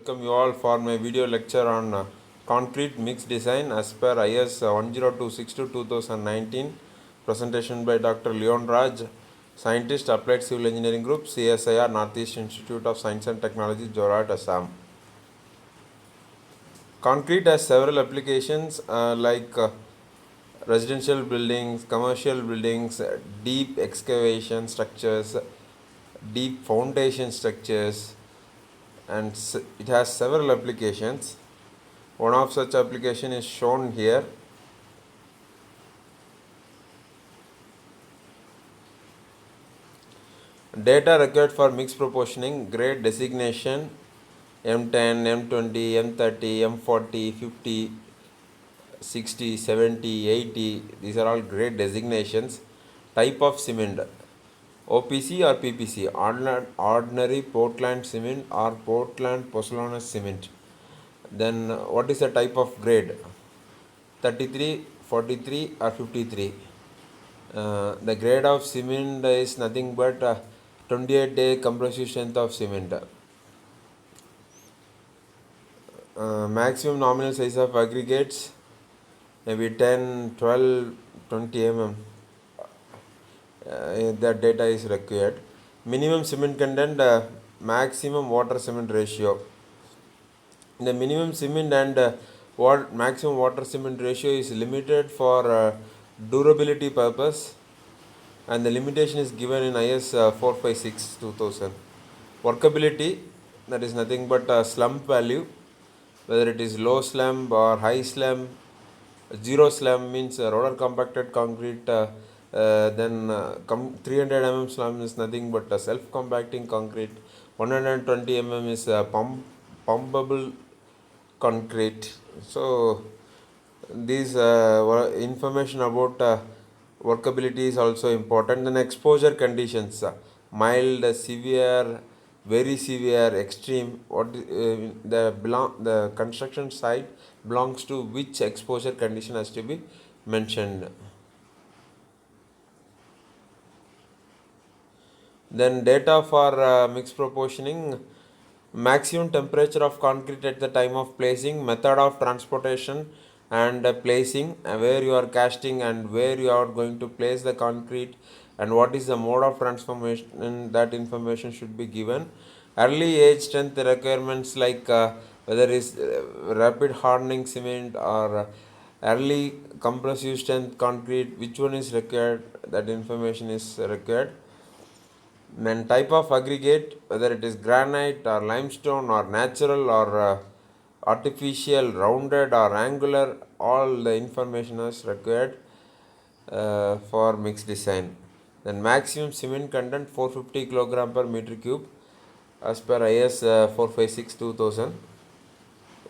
welcome you all for my video lecture on concrete mix design as per IS 10262-2019, presentation by Dr. Leon Raj, scientist, Applied Civil Engineering Group, CSIR, Northeast Institute of Science and Technology, Jorat, Assam. Concrete has several applications like residential buildings, commercial buildings, deep excavation structures, deep foundation structures, and it has several applications. One of such application is shown here. Data required for mix proportioning, grade designation, M10, M20, M30, M40, 50, 60, 70, 80. These are all grade designations. Type of cement, OPC or PPC, ordinary Portland cement or Portland pozzolana cement. Then what is the type of grade? 33, 43 or 53. The grade of cement is nothing but 28-day compressive strength of cement. Maximum nominal size of aggregates maybe 10, 12, 20 mm. That data is required. Minimum cement content, maximum water cement ratio. The minimum cement and maximum water cement ratio is limited for durability purpose, and the limitation is given in IS 456-2000. Workability, that is nothing but a slump value, whether it is low slump or high slump. Zero slump means roller compacted concrete. Then 300 mm slump is nothing but a self compacting concrete. 120 mm is pumpable concrete. So these information about workability is also important. Then exposure conditions, mild, severe, very severe, extreme. What the construction site belongs to which exposure condition has to be mentioned. Then data for mix proportioning, maximum temperature of concrete at the time of placing, method of transportation and placing, where you are casting and where you are going to place the concrete, and what is the mode of transformation, that information should be given. Early age strength requirements like whether is rapid hardening cement or early compressive strength concrete, which one is required, that information is required. Then type of aggregate, whether it is granite or limestone or natural or artificial, rounded or angular, all the information is required for mix design. Then maximum cement content 450 kg per meter cube as per IS 456-2000.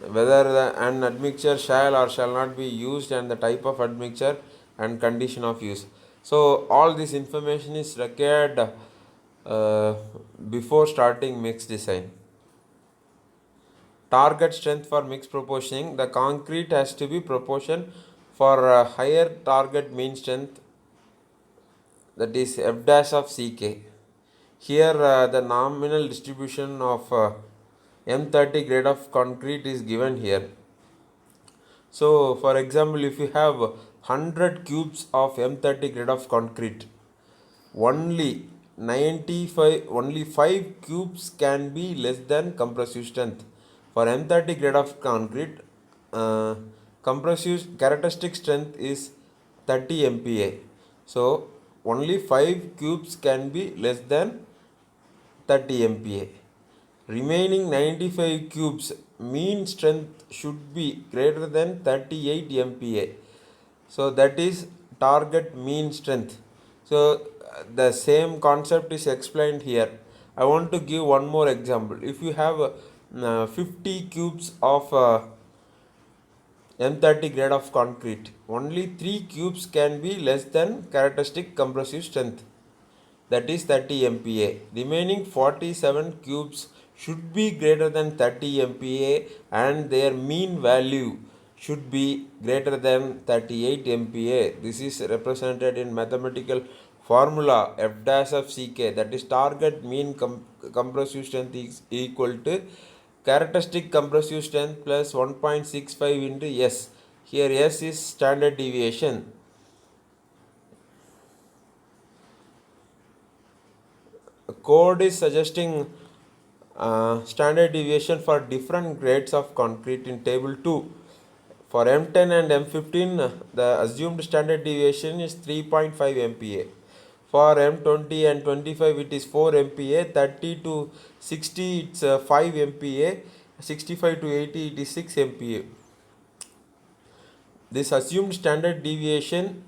Whether an admixture shall or shall not be used and the type of admixture and condition of use. So all this information is required before starting mix design. Target strength for mix proportioning, the concrete has to be proportion for a higher target mean strength, that is F dash of Ck. Here the nominal distribution of M30 grade of concrete is given here. So for example, if you have 100 cubes of M30 grade of concrete, only 5 cubes can be less than compressive strength. For M30 grade of concrete, compressive characteristic strength is 30 MPa. So only 5 cubes can be less than 30 MPa. Remaining 95 cubes mean strength should be greater than 38 MPa. So that is target mean strength. So the same concept is explained here. I want to give one more example. If you have 50 cubes of M30 grade of concrete, only 3 cubes can be less than characteristic compressive strength, that is 30 MPa. Remaining 47 cubes should be greater than 30 MPa and their mean value should be greater than 38 MPa. This is represented in mathematical formula F dash of Ck, that is target mean compressive strength is equal to Characteristic compressive strength plus 1.65 into S. Here S is standard deviation. Code is suggesting standard deviation for different grades of concrete in table 2. For M10 and M15, the assumed standard deviation is 3.5 MPa. For M20 and 25, it is 4 MPa. 30 to 60, it's 5 MPa. 65 to 80, it is 6 MPa. This assumed standard deviation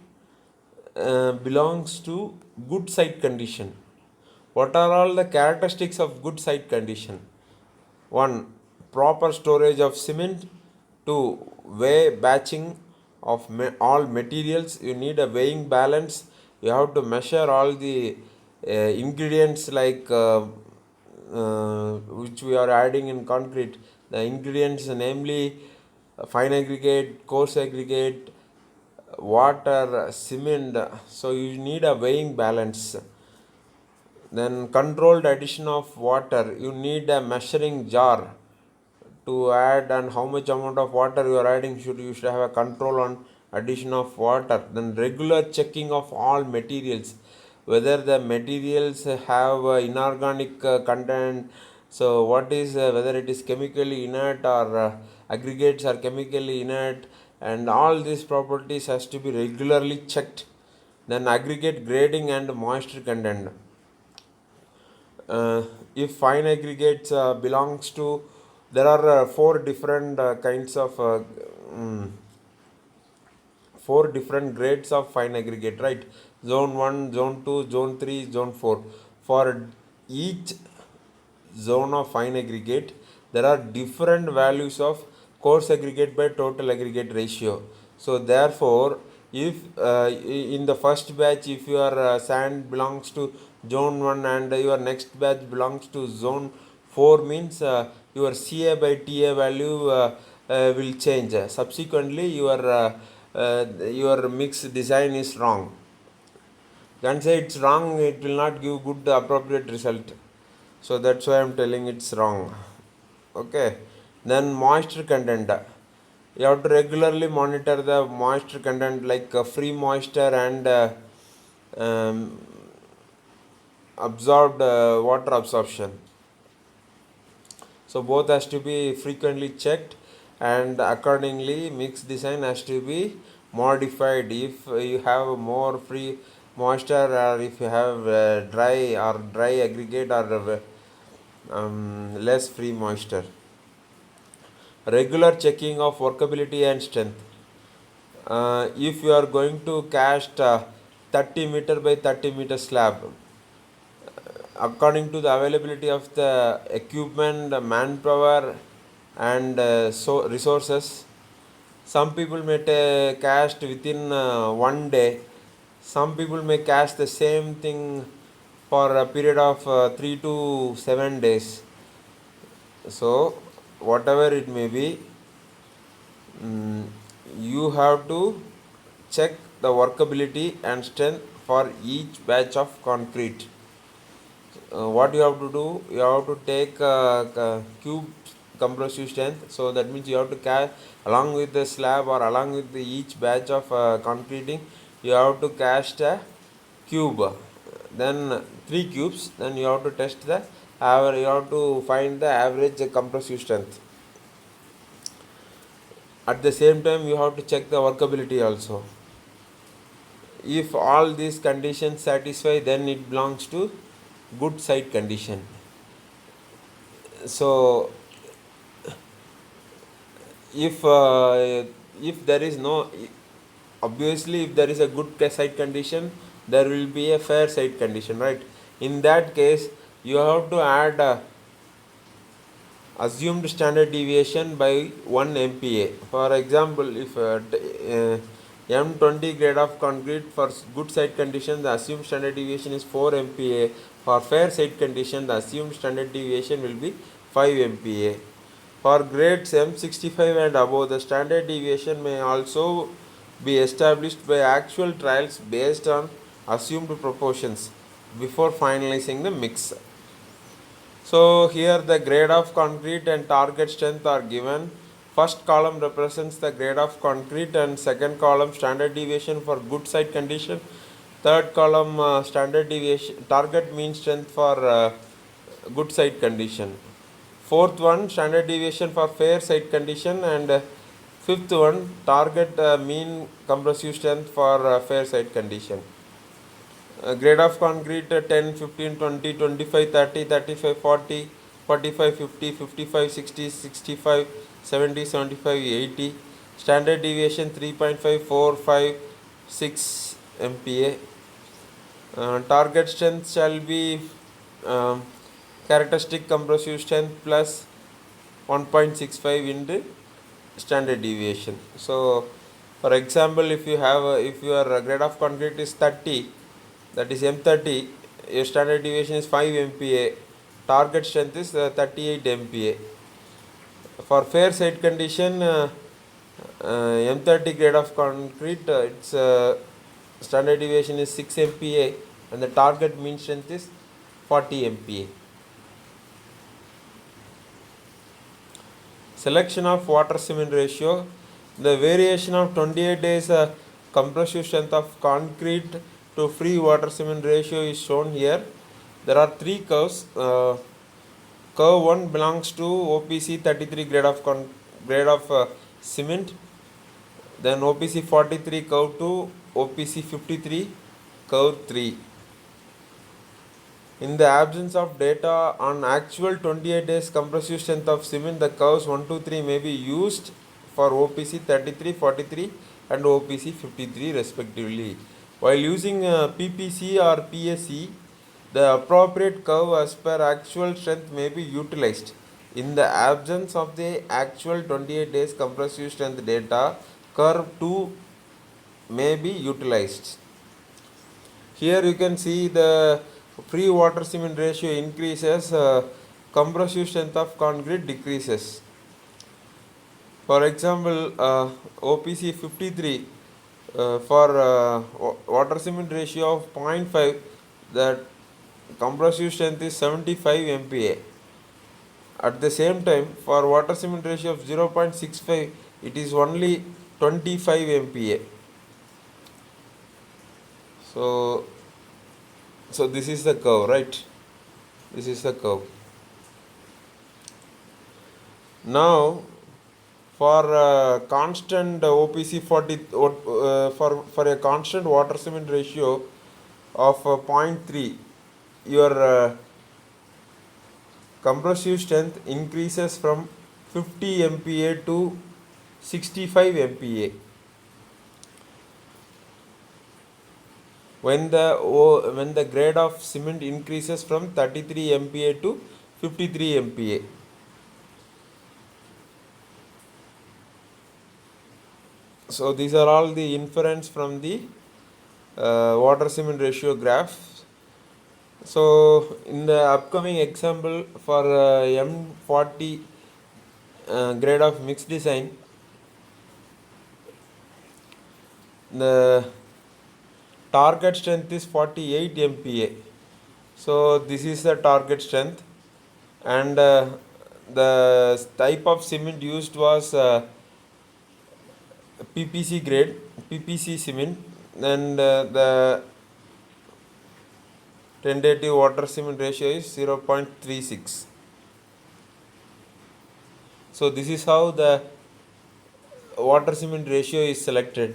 belongs to good site condition. What are all the characteristics of good site condition? 1. Proper storage of cement. 2. Weigh batching of all materials. You need a weighing balance. You have to measure all the ingredients like which we are adding in concrete. The ingredients, namely fine aggregate, coarse aggregate, water, cement. So you need a weighing balance. Then controlled addition of water. You need a measuring jar to add, and how much amount of water you are adding, you should have a control on addition of water. Then regular checking of all materials, whether the materials have inorganic content. So what is whether it is chemically inert or aggregates are chemically inert, and all these properties has to be regularly checked. Then aggregate grading and moisture content. If fine aggregates belongs to, there are four different kinds of four different grades of fine aggregate, right? Zone 1, zone 2, zone 3, zone 4. For each zone of fine aggregate, there are different values of coarse aggregate by total aggregate ratio. So therefore, if in the first batch, if your sand belongs to zone 1 and your next batch belongs to zone 4, means your Ca by Ta value will change. Subsequently, your mix design is wrong. Can't say it's wrong, it will not give good appropriate result. So that's why I'm telling it's wrong. Okay. Then moisture content. You have to regularly monitor the moisture content, like free moisture and absorbed water absorption. So both has to be frequently checked, and accordingly mix design has to be modified if you have more free moisture, or if you have dry aggregate, or less free moisture. Regular checking of workability and strength. If you are going to cast 30 meter by 30 meter slab, according to the availability of the equipment, the manpower, and so resources, some people may cast within 1 day. Some people may cast the same thing for a period of 3 to 7 days. So whatever it may be, you have to check the workability and strength for each batch of concrete. What you have to do, you have to take cube compressive strength. So that means you have to cast along with the slab, or along with each batch of concreting, you have to cast a cube, then 3 cubes. Then you have to test the you have to find the average compressive strength. At the same time, you have to check the workability also. If all these conditions satisfy, then it belongs to good site condition. So if there is no, obviously if there is a good site condition, there will be a fair site condition, right? In that case, you have to add assumed standard deviation by 1 MPa. For example, if M20 grade of concrete, for good site condition, the assumed standard deviation is 4 MPa. For fair site condition, the assumed standard deviation will be 5 MPa. For grades M65 and above, the standard deviation may also be established by actual trials based on assumed proportions before finalizing the mix. So here the grade of concrete and target strength are given. First column represents the grade of concrete and second column standard deviation for good site condition. Third column standard deviation target mean strength for good site condition. Fourth one standard deviation for fair site condition, and fifth one target mean compressive strength for fair site condition. Grade of concrete 10, 15, 20, 25, 30, 35, 40, 45, 50, 55, 60, 65, 70, 75, 80. Standard deviation 3.5, 4, 5, 6 MPa. Target strength shall be um, characteristic compressive strength plus 1.65 into standard deviation. So, for example, if your grade of concrete is 30, that is M30, your standard deviation is 5 MPa, target strength is 38 MPa. For fair site condition, M30 grade of concrete, its standard deviation is 6 MPa and the target mean strength is 40 MPa. Selection of water cement ratio. The variation of 28 days compressive strength of concrete to free water cement ratio is shown here. There are three curves. Curve 1 belongs to OPC 33 grade of cement. Then OPC 43 curve 2, OPC 53 curve 3. In the absence of data on actual 28 days compressive strength of cement, the curves 1, 2, 3 may be used for OPC 33, 43 and OPC 53 respectively. While using PPC or PSC, the appropriate curve as per actual strength may be utilized. In the absence of the actual 28 days compressive strength data, curve 2 may be utilized. Here you can see the free water cement ratio increases, compressive strength of concrete decreases. For example, OPC 53 for water cement ratio of 0.5, the compressive strength is 75 MPa. At the same time, for water cement ratio of 0.65, it is only 25 MPa. So this is the curve, right? This is the curve. Now, for constant OPC 40 for a constant water cement ratio of 0.3, your compressive strength increases from 50 MPa to 65 MPa. When the grade of cement increases from 33 MPa to 53 MPa. So these are all the inference from the water cement ratio graph. So in the upcoming example for M40 grade of mixed design, the target strength is 48 MPa. So this is the target strength, and the type of cement used was PPC grade, PPC cement, and the tentative water cement ratio is 0.36. So this is how the water cement ratio is selected.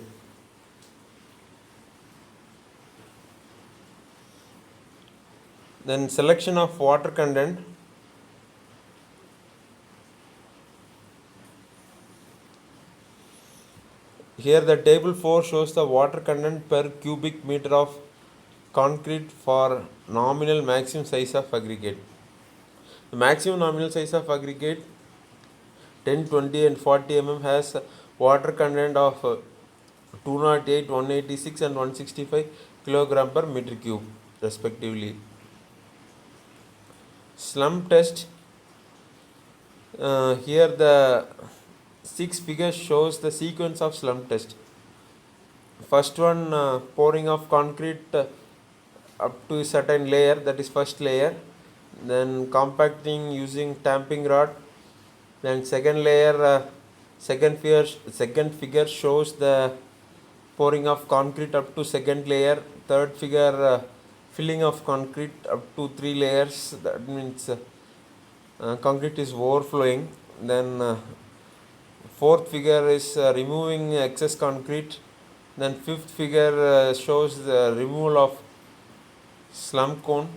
Then selection of water content. Here the table 4 shows the water content per cubic meter of concrete for nominal maximum size of aggregate. The maximum nominal size of aggregate 10, 20 and 40 mm has water content of 208, 186 and 165 kg per meter cube respectively. Slump test. Here the 6 figures shows the sequence of slump test. First one, pouring of concrete up to a certain layer, that is first layer. then compacting using tamping rod. Then second layer, second figure shows the pouring of concrete up to second layer. Third figure, filling of concrete up to 3 layers. That means concrete is overflowing. Then fourth figure is removing excess concrete. Then fifth figure shows the removal of slump cone.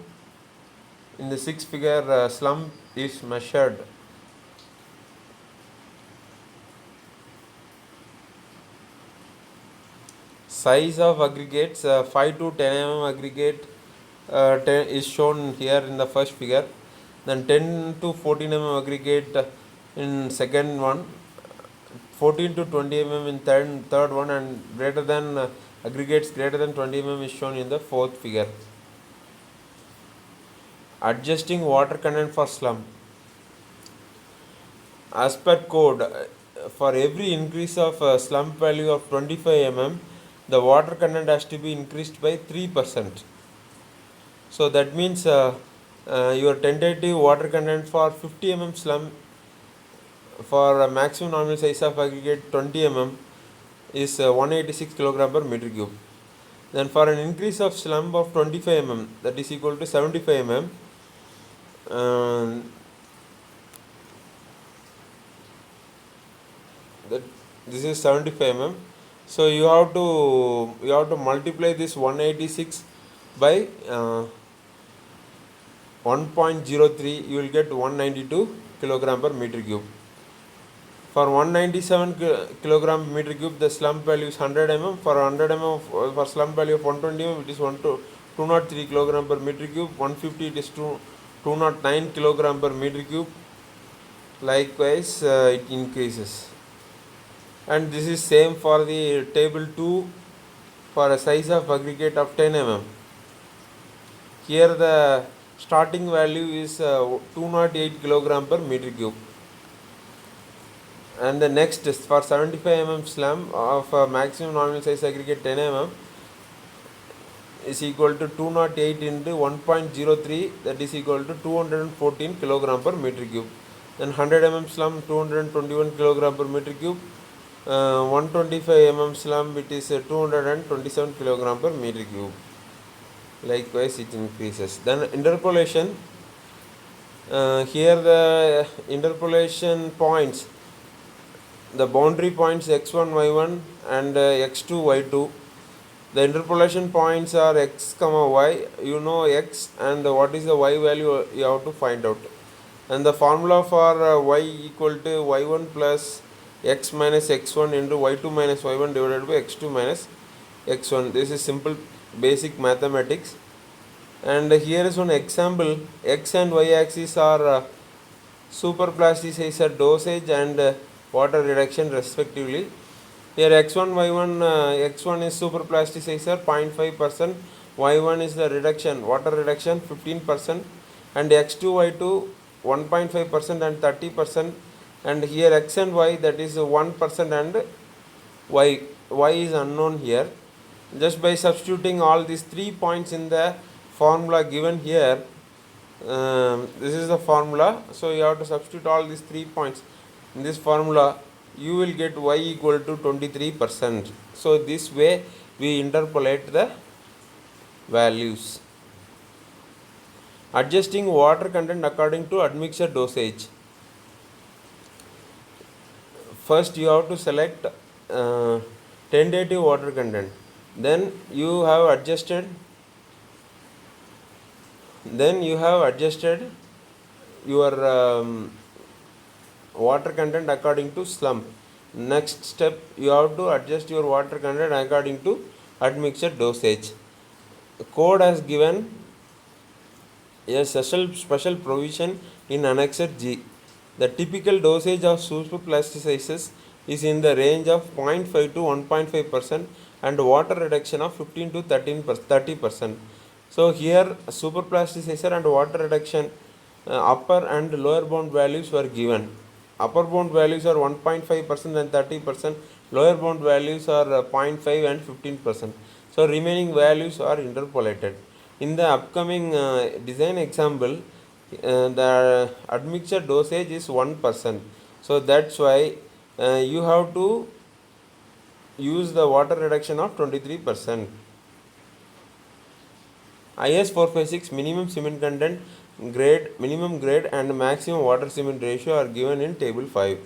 In the sixth figure, slump is measured. Size of aggregates, 5 to 10 mm aggregate 10 is shown here in the first figure. Then 10 to 14 mm aggregate in second one, 14 to 20 mm in third one, and greater than aggregates greater than 20 mm is shown in the fourth figure. Adjusting water content for slump. As per code, for every increase of slump value of 25 mm, the water content has to be increased by 3%. So that means your tentative water content for 50 mm slump for a maximum normal size of aggregate 20 mm is 186 kg per meter cube. Then for an increase of slump of 25 mm, that is equal to 75 mm, that this is 75 mm. So you have to multiply this 186 by 1.03, you will get 192 kg per meter cube. For 197 kg per meter cube, the slump value is 100 mm. For 100 mm, for slump value of 120 mm, it is 203 kg per meter cube. 150, it is 209 kg per meter cube. Likewise, it increases. And this is same for the table 2 for a size of aggregate of 10 mm. Here the starting value is 208 kg per meter cube. And the next is for 75 mm slump of maximum normal size aggregate 10 mm is equal to 208 into 1.03, that is equal to 214 kg per meter cube. Then 100 mm slump 221 kg per meter cube. 125 mm slump, it is 227 kg per meter cube. Likewise it increases. Then interpolation, here the interpolation points, the boundary points x1 y1 and x2 y2. The interpolation points are x comma y. You know x and what is the y value you have to find out. And the formula for y equal to y1 plus x minus x1 into y2 minus y1 divided by x2 minus x1. This is simple basic mathematics. And here is one example. X and y axis are superplasticizer dosage and water reduction respectively. Here x1 y1, x1 is superplasticizer 0.5%, y1 is the reduction, water reduction 15%, and x2 y2 1.5% and 30%, and here x and y, that is 1% and y is unknown here. Just by substituting all these 3 points in the formula given here, this is the formula, so you have to substitute all these 3 points in this formula. You will get y equal to 23%. So this way we interpolate the values. Adjusting water content according to admixture dosage. First you have to select tentative water content. Then you have adjusted your water content according to slump. Next step, you have to adjust your water content according to admixture dosage. The code has given a special provision in Annexure G. The typical dosage of superplasticizers is in the range of 0.5 to 1.5% and water reduction of 15 to 30%. So here superplasticizer and water reduction upper and lower bound values were given. Upper bound values are 1.5% and 30%. Lower bound values are 0.5 and 15%. So remaining values are interpolated. In the upcoming design example, The admixture dosage is 1%. So that's why you have to use the water reduction of 23%. IS 456 minimum cement content grade, minimum grade and maximum water cement ratio are given in table 5.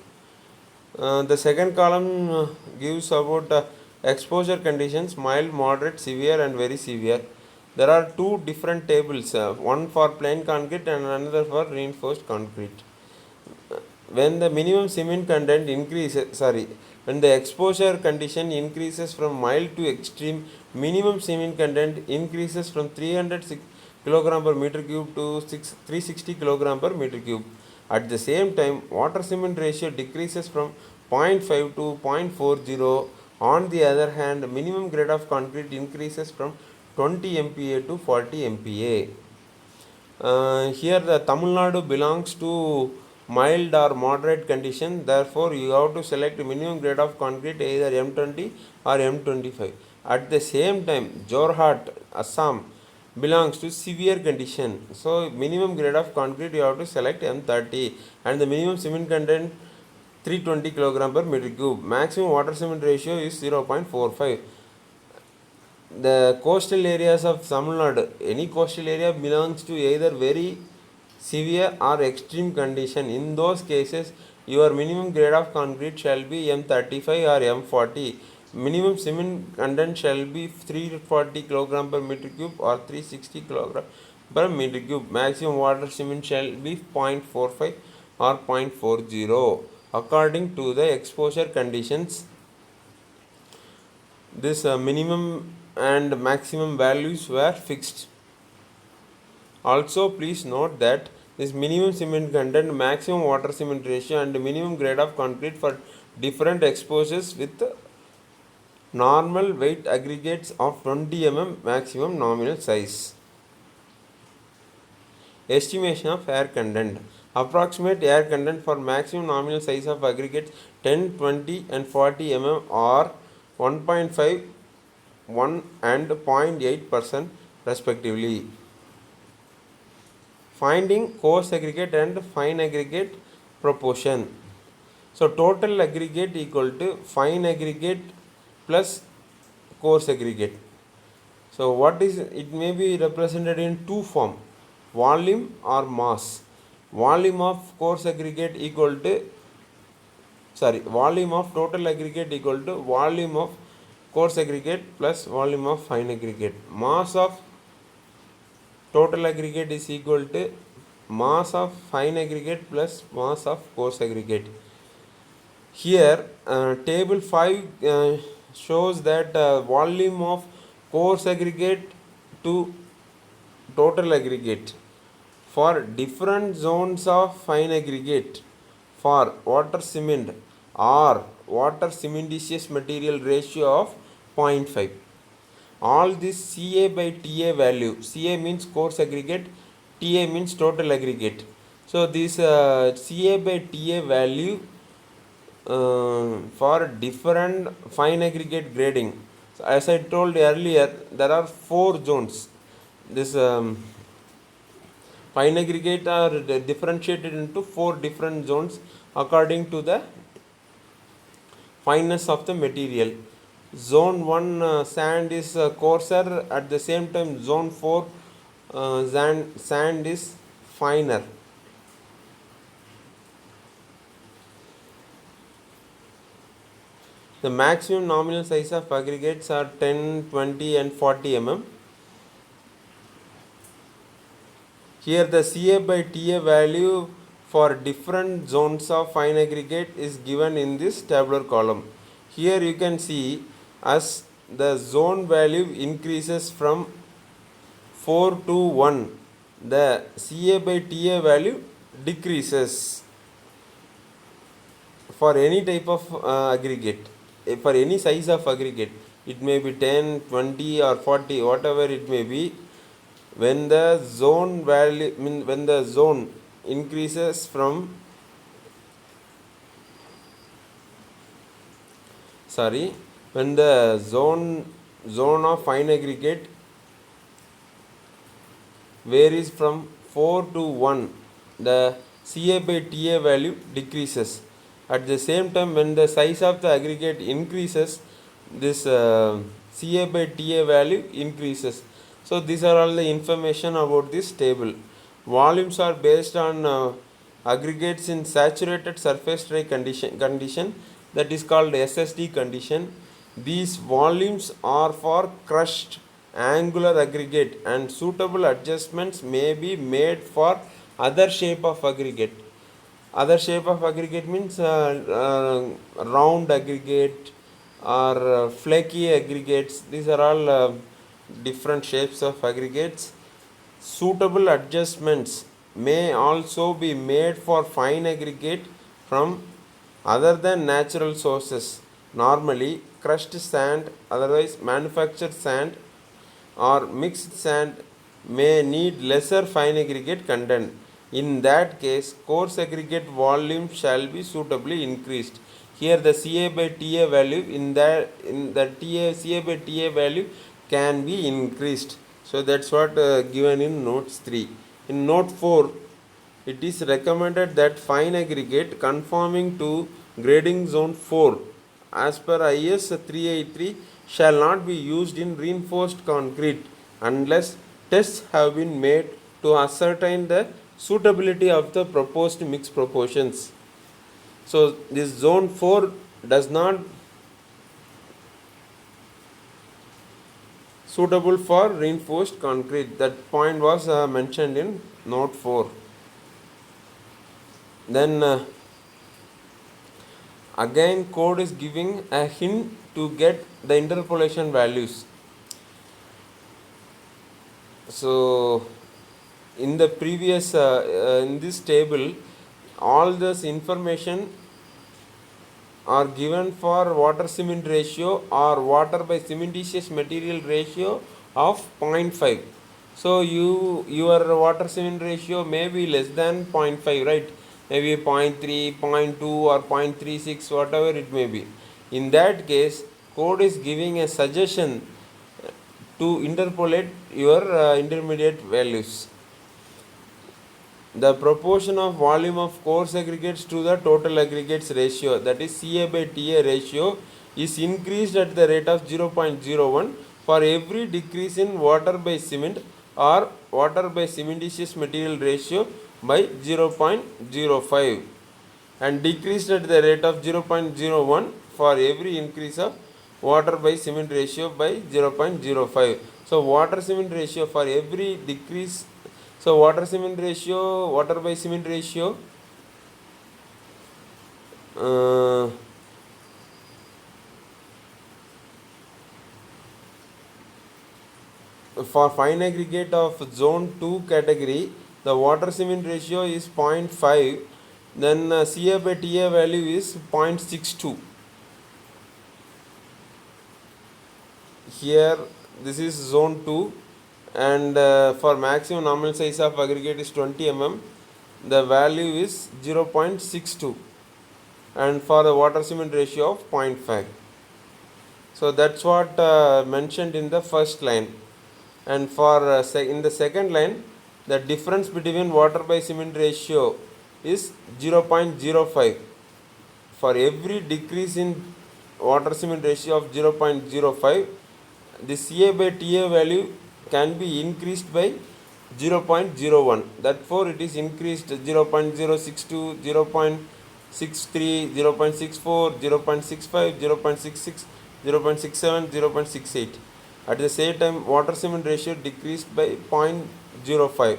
The second column gives about exposure conditions: mild, moderate, severe and very severe. There are two different tables, one for plain concrete and another for reinforced concrete. When the minimum cement content increases, when the exposure condition increases from mild to extreme, minimum cement content increases from 300 kilogram per meter cube to 360 kilogram per meter cube. At the same time, water cement ratio decreases from 0.5 to 0.40. On the other hand, minimum grade of concrete increases from 20 MPa to 40 MPa. Here the Tamil Nadu belongs to mild or moderate condition, therefore you have to select minimum grade of concrete either M20 or M25. At the same time, Jorhat, Assam belongs to severe condition, so minimum grade of concrete you have to select M30 and the minimum cement content 320 kilogram per meter cube. Maximum water cement ratio is 0.45. The coastal areas of Tamil Nadu, any coastal area belongs to either very severe or extreme condition. In those cases, your minimum grade of concrete shall be M35 or M40. Minimum cement content shall be 340 kg per meter cube or 360 kg per meter cube. Maximum water cement shall be 0.45 or 0.40 according to the exposure conditions. This minimum and maximum values were fixed. Also, please note that this minimum cement content, maximum water cement ratio and minimum grade of concrete for different exposures with normal weight aggregates of 20 mm maximum nominal size. Estimation of air content. Approximate air content for maximum nominal size of aggregates 10, 20 and 40 mm or 1.5, 1 and 0.8% respectively. Finding coarse aggregate and fine aggregate proportion. So total aggregate equal to fine aggregate plus coarse aggregate. So what is it may be represented in two form, volume or mass. Volume of coarse aggregate equal to volume of total aggregate equal to volume of coarse aggregate plus volume of fine aggregate. Mass of total aggregate is equal to mass of fine aggregate plus mass of coarse aggregate. Here table 5 shows that volume of coarse aggregate to total aggregate for different zones of fine aggregate for water cement or water cementitious material ratio of 0.5. All this Ca by Ta value, Ca means coarse aggregate, Ta means total aggregate. So this Ca by Ta value for different fine aggregate grading. So as I told earlier, there are 4 zones. This fine aggregate are differentiated into 4 different zones according to the fineness of the material. Zone 1 sand is coarser, at the same time zone 4 sand is finer. The maximum nominal size of aggregates are 10, 20 and 40 mm. Here the Ca by Ta value for different zones of fine aggregate is given in this tabular column. Here you can see as the zone value increases from 4 to 1, the Ca by Ta value decreases for any type of aggregate, for any size of aggregate. It may be 10, 20 or 40, whatever it may be. When the zone value, when the zone increases from when the zone of fine aggregate varies from 4 to 1, the CA by TA value decreases. At the same time, when the size of the aggregate increases, this CA by TA value increases. So these are all the information about this table. Volumes are based on aggregates in saturated surface dry condition, that is called SSD condition. These volumes are for crushed angular aggregate, and suitable adjustments may be made for other shape of aggregate. Other shape of aggregate means round aggregate or flaky aggregates. These are all different shapes of aggregates. Suitable adjustments may also be made for fine aggregate from other than natural sources. Normally, crushed sand, otherwise manufactured sand, or mixed sand may need lesser fine aggregate content. In that case, coarse aggregate volume shall be suitably increased. Here the CA by TA value in the CA by TA value can be increased. So that's what given in notes 3. In note 4, it is recommended that fine aggregate conforming to grading zone 4 as per IS 383 shall not be used in reinforced concrete unless tests have been made to ascertain the suitability of the proposed mix proportions. So this zone 4 does not suitable for reinforced concrete. That point was mentioned in note 4. Then again code is giving a hint to get the interpolation values. So in the previous in this table, all this information are given for water cement ratio or water by cementitious material ratio of 0.5. So your water cement ratio may be less than 0.5, right? Maybe 0.3, 0.2 or 0.36, whatever it may be. In that case, code is giving a suggestion to interpolate your intermediate values. The proportion of volume of coarse aggregates to the total aggregates ratio, that is CA by TA ratio, is increased at the rate of 0.01 for every decrease in water by cement or water by cementitious material ratio by 0.05, and decreased at the rate of 0.01 for every increase of water by cement ratio by 0.05. So water cement ratio for every decrease, so water cement ratio, water by cement ratio, for fine aggregate of zone 2 category, the water cement ratio is 0.5, then CA by TA value is 0.62. Here this is zone 2, and for maximum nominal size of aggregate is 20 mm, the value is 0.62, and for the water cement ratio of 0.5. So that's what mentioned in the first line. And for in the second line, the difference between water by cement ratio is 0.05. For every decrease in water cement ratio of 0.05, the CA by TA value can be increased by 0.01. Therefore, it is increased 0.062, 0.63, 0.64, 0.65, 0.66, 0.67, 0.68. At the same time, water cement ratio decreased by 0.05.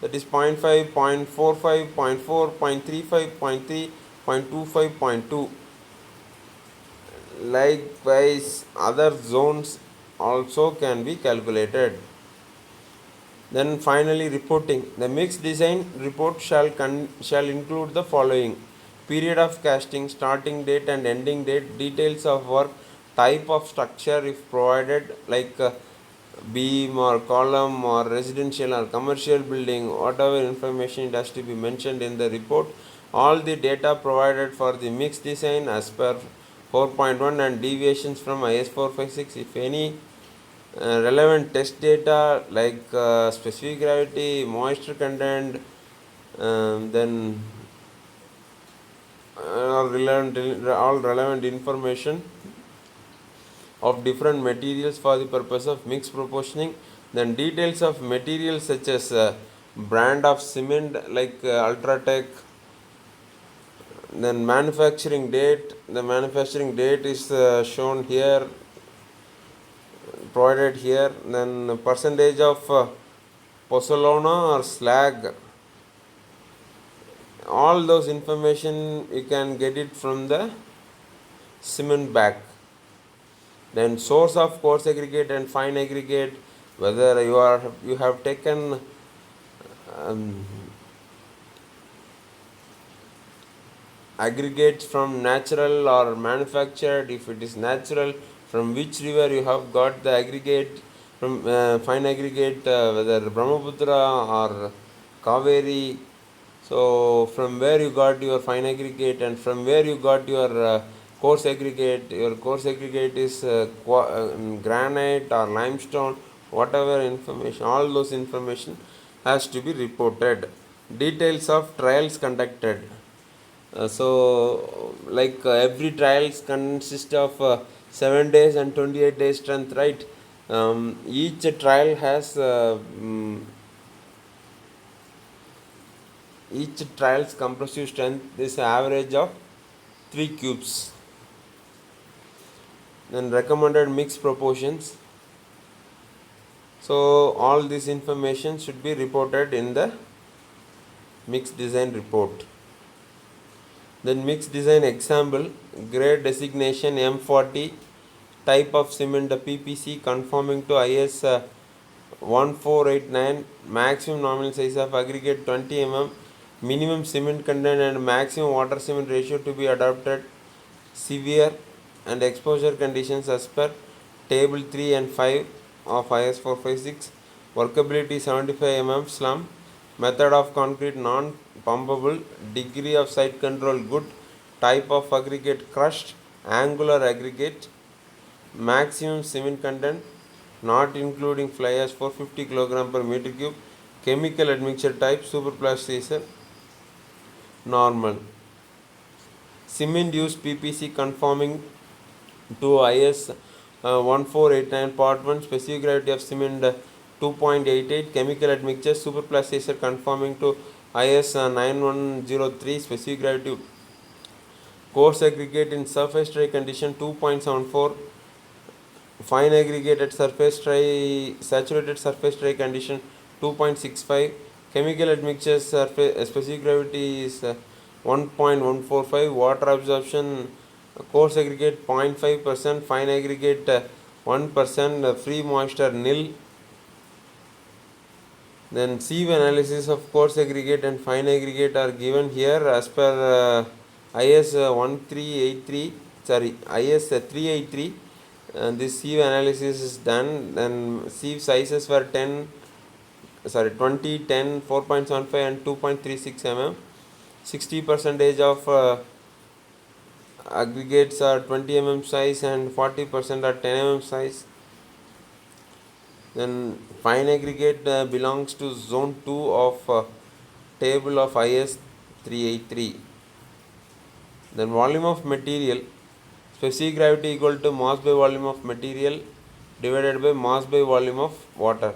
That is 0.5, 0.45, 0.4, 0.35, 0.3, 0.25, 0.2. Likewise, other zones also can be calculated. Then finally, reporting. The mixed design report shall include the following: period of casting, starting date and ending date, details of work, type of structure if provided, like beam or column or residential or commercial building, whatever information it has to be mentioned in the report. All the data provided for the mixed design as per 4.1 and deviations from IS 456 if any, Relevant test data like specific gravity, moisture content, then all relevant information of different materials for the purpose of mixed proportioning. Then details of materials such as brand of cement like Ultratech. Then manufacturing date. The manufacturing date is shown here, provided here. Then percentage of pozzolana or slag. All those information you can get it from the cement bag. Then source of coarse aggregate and fine aggregate, whether you have taken um, aggregates from natural or manufactured. If it is natural, from which river you have got the aggregate, from fine aggregate, whether Brahmaputra or Kaveri. So from where you got your fine aggregate and from where you got your coarse aggregate. Your coarse aggregate is granite or limestone, whatever information, all those information has to be reported. Details of trials conducted. Every trials consist of 7 days and 28 days strength, right? Each trial has each trial's compressive strength is average of 3 cubes. Then recommended mix proportions. So all this information should be reported in the mix design report. Then mix design example, grade designation M40, type of cement PPC conforming to IS 1489, maximum nominal size of aggregate 20 mm, minimum cement content and maximum water cement ratio to be adopted, severe and exposure conditions as per table 3 and 5 of IS 456, workability 75 mm slump, method of concrete non pumpable, degree of site control good, type of aggregate crushed, angular aggregate, maximum cement content not including fly ash 450 kg per meter cube, chemical admixture type superplastic normal, cement used PPC conforming to IS 1489 part 1, specific gravity of cement 2.88, chemical admixture superplastic conforming to IS 9103, specific gravity coarse aggregate in surface dry condition 2.74, fine aggregate at surface dry saturated surface dry condition 2.65, chemical admixture surface specific gravity is 1.145, water absorption coarse aggregate 0.5%, fine aggregate 1%, free moisture nil. Then sieve analysis of coarse aggregate and fine aggregate are given here as per IS 1383, IS 383. This sieve analysis is done. Then sieve sizes were 20, 10, 4.75 and 2.36 mm. 60% of aggregates are 20 mm size and 40% are 10 mm size. Then fine aggregate belongs to zone 2 of table of IS 383. Then volume of material, specific gravity equal to mass by volume of material divided by mass by volume of water.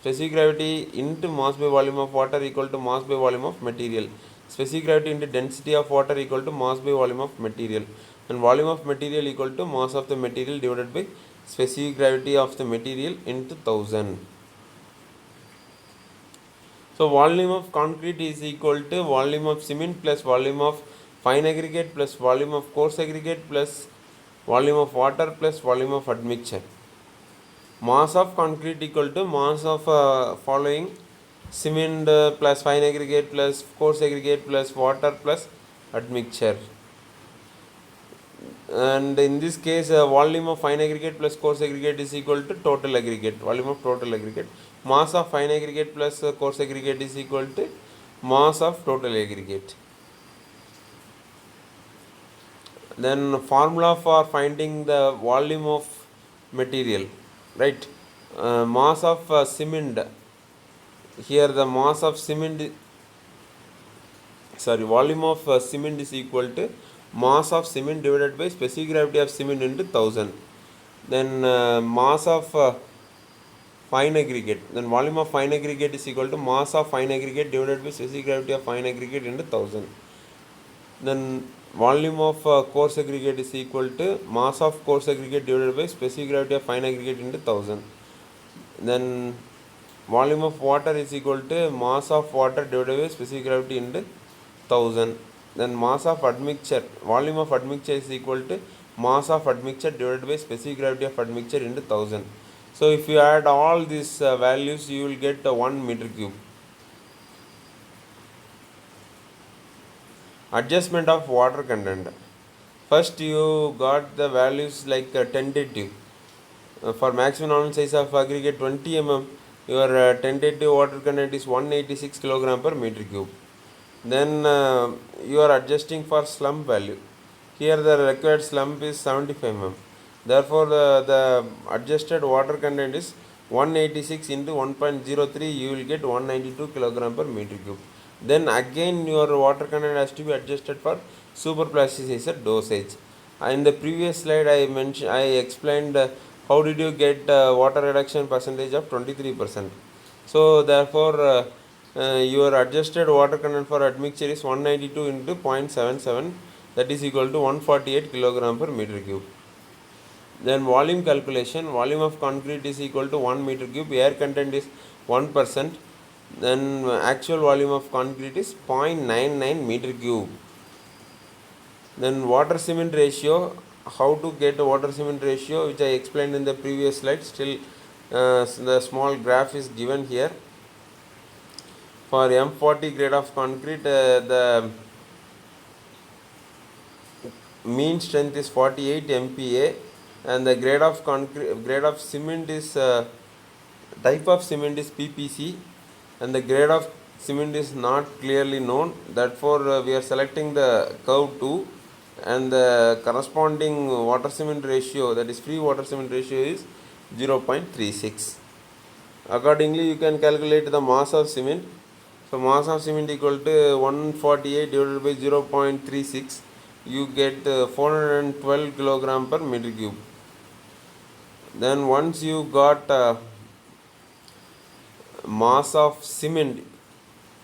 Specific gravity into mass by volume of water equal to mass by volume of material. Specific gravity into density of water equal to mass by volume of material. And volume of material equal to mass of the material divided by specific gravity of the material into 1000. So volume of concrete is equal to volume of cement plus volume of fine aggregate plus volume of coarse aggregate plus volume of water plus volume of admixture. Mass of concrete equal to mass of following cement plus fine aggregate plus coarse aggregate plus water plus admixture. And in this case volume of fine aggregate plus coarse aggregate is equal to total aggregate, volume of total aggregate. Mass of fine aggregate plus coarse aggregate is equal to mass of total aggregate. Then formula for finding the volume of material, right? mass of cement. Here the mass of cement, volume of cement is equal to mass of cement divided by specific gravity of cement into 1000. Then mass of fine aggregate, then volume of fine aggregate is equal to mass of fine aggregate divided by specific gravity of fine aggregate into 1000. Then volume of coarse aggregate is equal to mass of coarse aggregate divided by specific gravity of fine aggregate into 1000. Then volume of water is equal to mass of water divided by specific gravity into 1000. Then mass of admixture, volume of admixture is equal to mass of admixture divided by specific gravity of admixture into 1000. So if you add all these values, you will get 1 meter cube. Adjustment of water content. First you got the values like tentative. For maximum normal size of aggregate 20 mm, your tentative water content is 186 kg per meter cube. Then you are adjusting for slump value. Here the required slump is 75 mm. Therefore the adjusted water content is 186 into 1.03, you will get 192 kg per meter cube. Then again your water content has to be adjusted for superplasticizer dosage. In the previous slide I explained how did you get water reduction percentage of 23%. So therefore your adjusted water content for admixture is 192 into 0.77, that is equal to 148 kg per meter cube. Then volume calculation, volume of concrete is equal to 1 meter cube, air content is 1%, then actual volume of concrete is 0.99 meter cube. Then water cement ratio, how to get a water cement ratio, which I explained in the previous slide. Still the small graph is given here. For M40 grade of concrete, the mean strength is 48 MPa, and the grade of cement is type of cement is PPC, and the grade of cement is not clearly known. Therefore we are selecting the curve 2, and the corresponding water cement ratio, that is free water cement ratio, is 0.36. Accordingly you can calculate the mass of cement. So mass of cement equal to 148 divided by 0.36, you get 412 kilogram per meter cube. Then once you got mass of cement,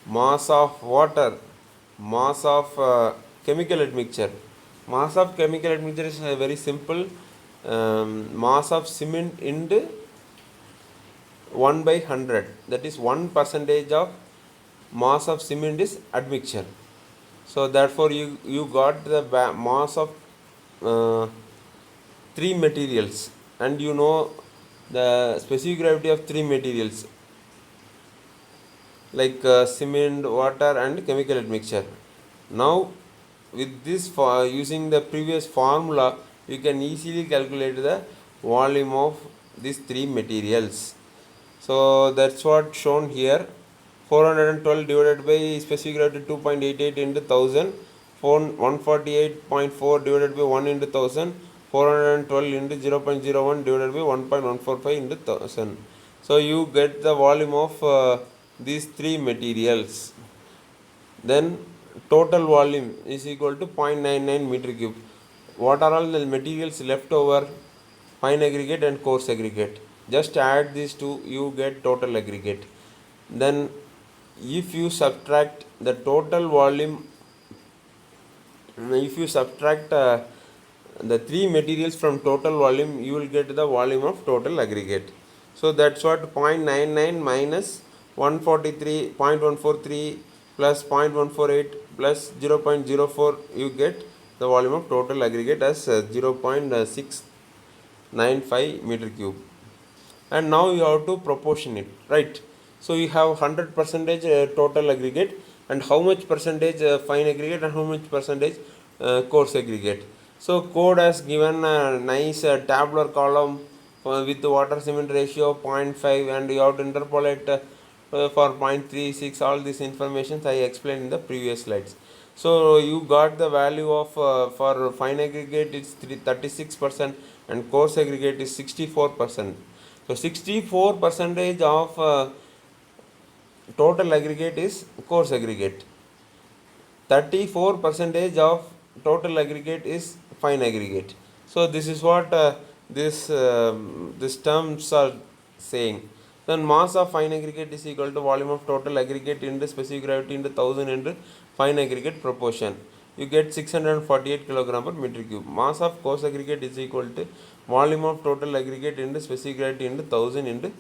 mass of water, mass of chemical admixture. Mass of chemical admixture is very simple. Mass of cement into 1 by 100, that is 1% of mass of cement is admixture. So therefore you got the mass of 3 materials, and you know the specific gravity of 3 materials like cement, water and chemical admixture. Now with this, using the previous formula, you can easily calculate the volume of these 3 materials. So that's what shown here. 412 divided by specific gravity 2.88 into 1000, 148.4 divided by 1 into 1000, 412 into 0.01 divided by 1.145 into 1000. So you get the volume of these 3 materials. Then total volume is equal to 0.99 meter cube. What are all the materials left over? Fine aggregate and coarse aggregate. Just add these two, you get total aggregate. Then if you subtract the total volume, if you subtract the 3 materials from total volume, you will get the volume of total aggregate. So that's what 0.99 minus 143, 0.143 plus 0.148 plus 0.04, you get the volume of total aggregate as 0.695 meter cube. And now you have to proportion it, right? So you have 100% total aggregate, and how much percentage fine aggregate and how much percentage coarse aggregate. So code has given a nice tabular column with water cement ratio 0.5, and you have to interpolate for 0.36. All these informations I explained in the previous slides. So you got the value of for fine aggregate it's 36% and coarse aggregate is 64%. So 64 percentage of total aggregate is coarse aggregate. 34 percentage of total aggregate is fine aggregate. So this is what this terms are saying. Then mass of fine aggregate is equal to volume of total aggregate into specific gravity into 1000 into fine aggregate proportion. You get 648 kilogram per meter cube. Mass of coarse aggregate is equal to volume of total aggregate into specific gravity into 1000 into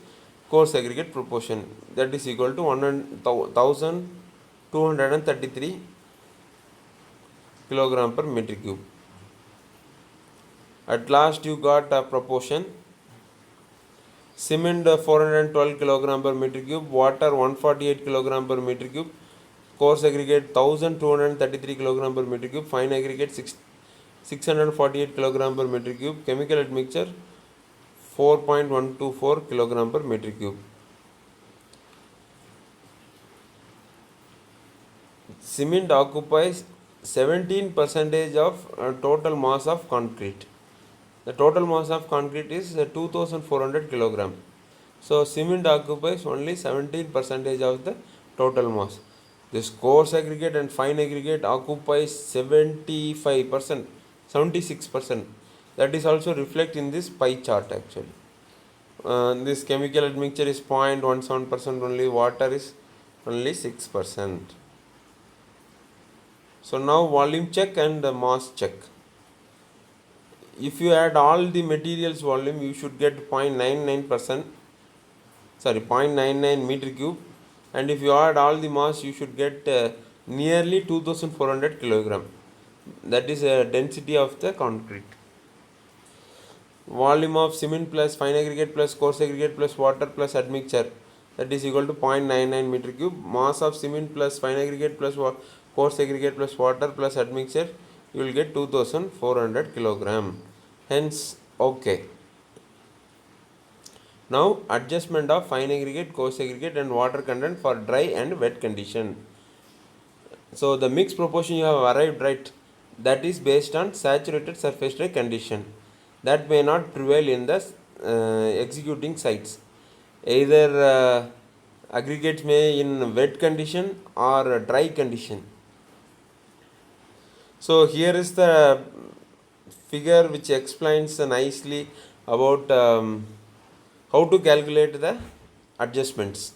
coarse aggregate proportion. That is equal to 1233 kilogram per meter cube. At last you got a proportion. Cement 412 kilogram per meter cube, water 148 kilogram per meter cube, coarse aggregate 1233 kilogram per meter cube, fine aggregate 648 kilogram per meter cube, chemical admixture 4.124 kilogram per meter cube. Cement occupies 17 percentage of total mass of concrete. The total mass of concrete is 2400 kilogram. So cement occupies only 17 percentage of the total mass. This coarse aggregate and fine aggregate occupies 75%, 76%. That is also reflected in this pie chart actually. This chemical admixture is 0.17% only, water is only 6%. So now volume check and mass check. If you add all the materials volume, you should get 0.99%, 0.99 meter cube, and if you add all the mass, you should get nearly 2400 kilogram. That is a density of the concrete. Volume of cement plus fine aggregate plus coarse aggregate plus water plus admixture, that is equal to 0.99 meter cube. Mass of cement plus fine aggregate plus coarse aggregate plus water plus admixture, you will get 2400 kilogram. Hence, okay. Now adjustment of fine aggregate, coarse aggregate and water content for dry and wet condition. So the mixed proportion you have arrived right, that is based on saturated surface dry condition. That may not prevail in the executing sites. Either aggregates may in wet condition or dry condition. So here is the figure which explains nicely about how to calculate the adjustments.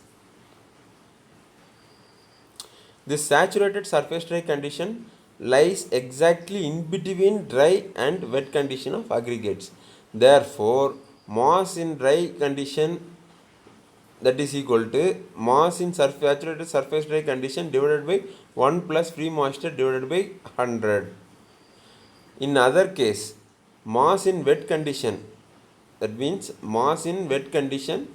This saturated surface dry condition lies exactly in between dry and wet condition of aggregates. Therefore, mass in dry condition, that is equal to mass in saturated surface dry condition divided by 1 plus free moisture divided by 100. In other case, mass in wet condition, that means mass in wet condition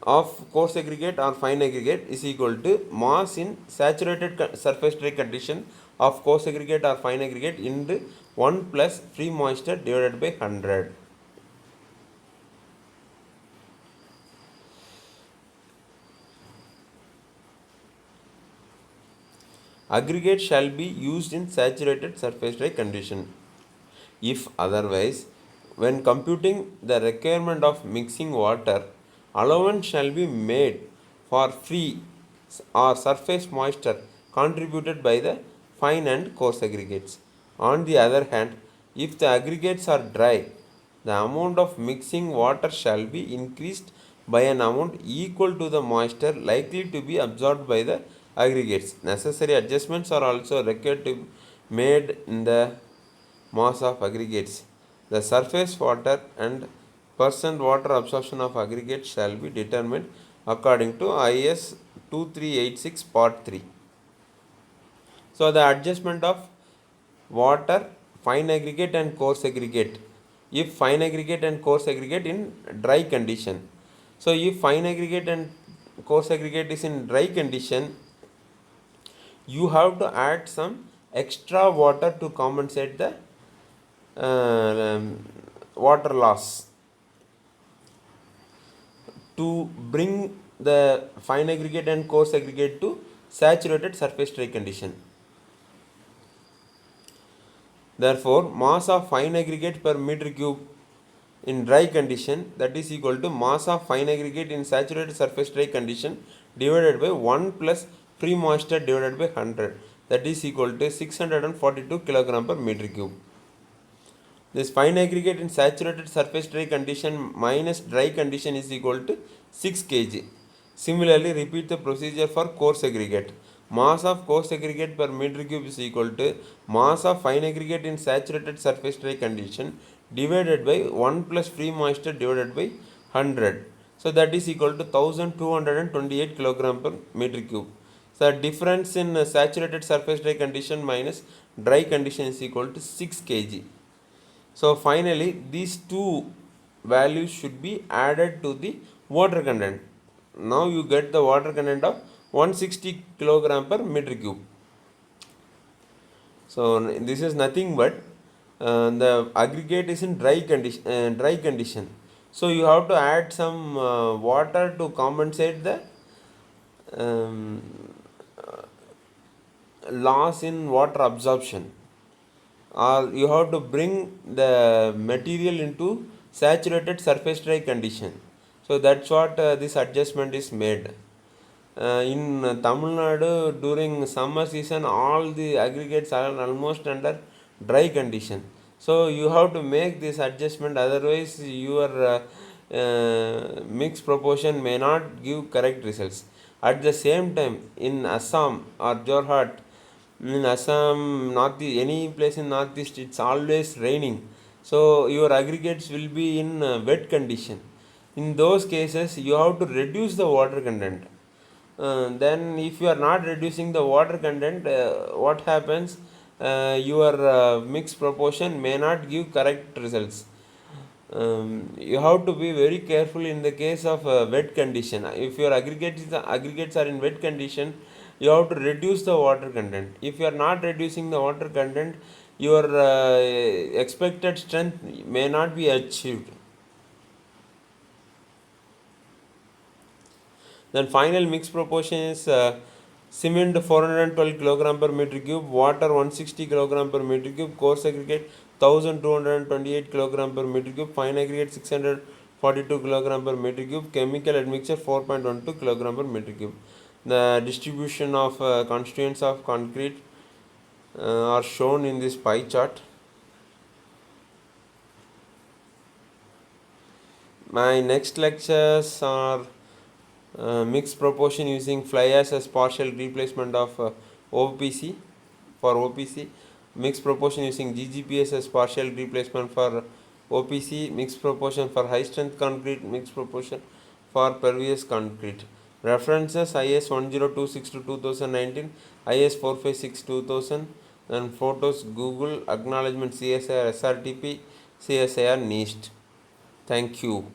of coarse aggregate or fine aggregate is equal to mass in saturated surface dry condition of coarse aggregate or fine aggregate into 1 plus free moisture divided by 100. Aggregate shall be used in saturated surface dry condition. If otherwise, when computing the requirement of mixing water, allowance shall be made for free or surface moisture contributed by the fine and coarse aggregates. On the other hand, if the aggregates are dry, the amount of mixing water shall be increased by an amount equal to the moisture likely to be absorbed by the aggregates. Necessary adjustments are also required to be made in the mass of aggregates. The surface water and percent water absorption of aggregates shall be determined according to IS 2386 part 3. So the adjustment of water, fine aggregate and coarse aggregate. If fine aggregate and coarse aggregate in dry condition. So if fine aggregate and coarse aggregate is in dry condition, you have to add some extra water to compensate the water loss to bring the fine aggregate and coarse aggregate to saturated surface dry condition. Therefore, mass of fine aggregate per meter cube in dry condition, that is equal to mass of fine aggregate in saturated surface dry condition divided by 1 plus free moisture divided by 100, that is equal to 642 kilogram per meter cube. This fine aggregate in saturated surface dry condition minus dry condition is equal to 6 kg. Similarly, repeat the procedure for coarse aggregate. Mass of coarse aggregate per meter cube is equal to mass of fine aggregate in saturated surface dry condition divided by 1 plus free moisture divided by 100. So that is equal to 1228 kilogram per meter cube. So the difference in saturated surface dry condition minus dry condition is equal to 6 kg. So finally, these two values should be added to the water content. Now you get the water content of 160 kilogram per meter cube. So this is nothing but the aggregate is in dry condition. So you have to add some water to compensate the um, loss in water absorption, or you have to bring the material into saturated surface dry condition. So that's what this adjustment is made. In Tamil Nadu during summer season, all the aggregates are almost under dry condition. So you have to make this adjustment, otherwise your mix proportion may not give correct results. At the same time, in Assam or Jorhat, in Assam, any place in northeast, it's always raining. So your aggregates will be in wet condition. In those cases, you have to reduce the water content. Then if you are not reducing the water content, what happens? Your mix proportion may not give correct results. You have to be very careful in the case of wet condition. If your aggregates are in wet condition, you have to reduce the water content. If you are not reducing the water content, your expected strength may not be achieved. Then final mix proportion is cement 412 kg per meter cube, water 160 kg per meter cube, coarse aggregate 1228 kg per meter cube, fine aggregate 642 kg per meter cube, chemical admixture 4.12 kg per meter cube. The distribution of constituents of concrete are shown in this pie chart. My next lectures are mixed proportion using fly ash as partial replacement of OPC for OPC, mixed proportion using GGPS as partial replacement for OPC, mixed proportion for high strength concrete, mixed proportion for pervious concrete. References IS 1026 to 2019, IS 456 2000, and photos Google, acknowledgement CSIR SRTP, CSIR NIST. Thank you.